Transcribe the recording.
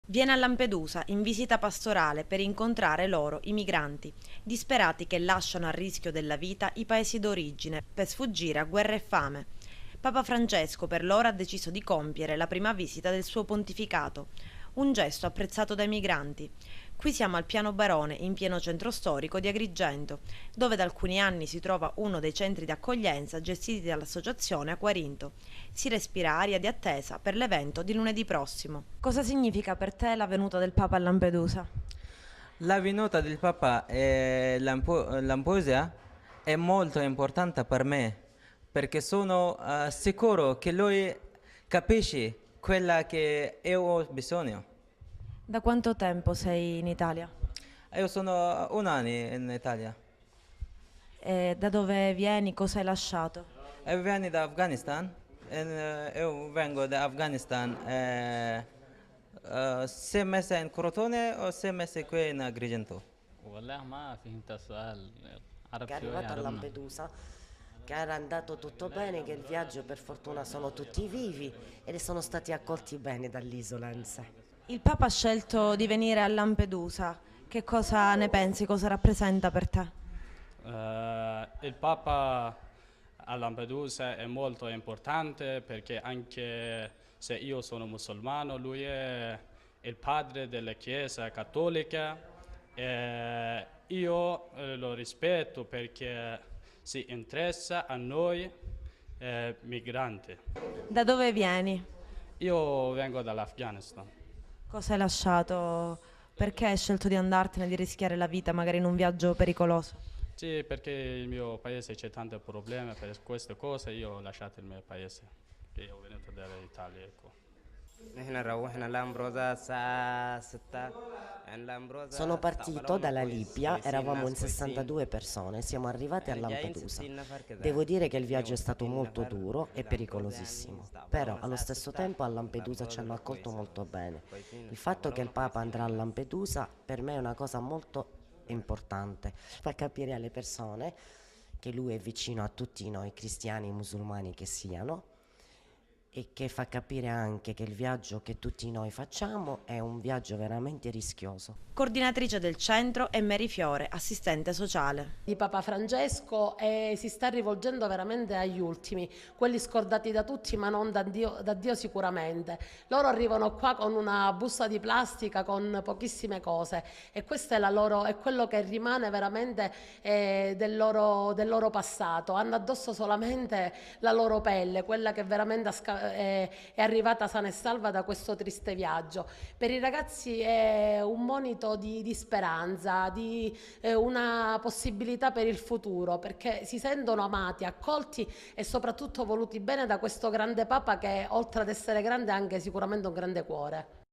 Viene a Lampedusa in visita pastorale per incontrare loro, i migranti, disperati che lasciano a rischio della vita i paesi d'origine per sfuggire a guerra e fame. Papa Francesco per loro ha deciso di compiere la prima visita del suo pontificato, un gesto apprezzato dai migranti. Qui siamo al Piano Barone, in pieno centro storico di Agrigento, dove da alcuni anni si trova uno dei centri di accoglienza gestiti dall'associazione Aquarinto. Si respira aria di attesa per l'evento di lunedì prossimo. Cosa significa per te la venuta del Papa a Lampedusa? La venuta del Papa a Lampedusa è molto importante per me perché sono sicuro che lui capisce quella che io ho bisogno. Da quanto tempo sei in Italia? Io sono un anno in Italia E da dove vieni? Cosa hai lasciato? e vengo da Afghanistan. Io vengo da Afghanistan 6 mesi in Crotone o 6 mesi qui in Agrigento. والله ما فهمت السؤال. عرب Che è شوية arrivato a عربنا. Lampedusa, che era andato tutto bene, che il viaggio per fortuna sono tutti vivi e sono stati accolti bene dall'isola in sé. Il Papa ha scelto di venire a Lampedusa. Che cosa ne pensi? Cosa rappresenta per te? Il Papa a Lampedusa è molto importante perché anche se io sono musulmano, lui è il padre della Chiesa cattolica e io lo rispetto perché si interessa a noi migranti. Da dove vieni? Io vengo dall'Afghanistan. Cosa hai lasciato? Perché hai scelto di andartene, di rischiare la vita magari in un viaggio pericoloso? Sì, perché il mio paese c'è tanti problemi per queste cose, io ho lasciato il mio paese, che io ho venuto dall'Italia, ecco. احنا روحنا لامبروزا الساعة 6 عند Sono لامبروزا partito استقبلونا dalla كويس Libia, كويسين eravamo in ناس كويسين 62 persone, siamo arrivati a يعني جايين Lampedusa. 60 نفر كده Devo dire che il viaggio è stato 62 molto نفر duro e لامبروزا يعني pericolosissimo, però استقبلونا allo الساعة stesso 6 tempo a Lampedusa ci hanno لامبروزا accolto كويسة molto bene. كويسين Il fatto che il استقبلونا Papa andrà a كويسين Lampedusa per me è una cosa molto importante, fa capire alle persone che lui è vicino a tutti noi cristiani e musulmani che siano e che fa capire anche che il viaggio che tutti noi facciamo è un viaggio veramente rischioso. Coordinatrice del centro è Mary Fiore, assistente sociale. Di Papa Francesco e si sta rivolgendo veramente agli ultimi, quelli scordati da tutti ma non da Dio sicuramente. Loro arrivano qua con una busta di plastica con pochissime cose e questo è quello che rimane veramente del loro passato. Hanno addosso solamente la loro pelle, quella che veramente è arrivata sana e salva da questo triste viaggio. Per i ragazzi è un monito di speranza, di una possibilità per il futuro, perché si sentono amati, accolti e soprattutto voluti bene da questo grande Papa che oltre ad essere grande ha anche sicuramente un grande cuore.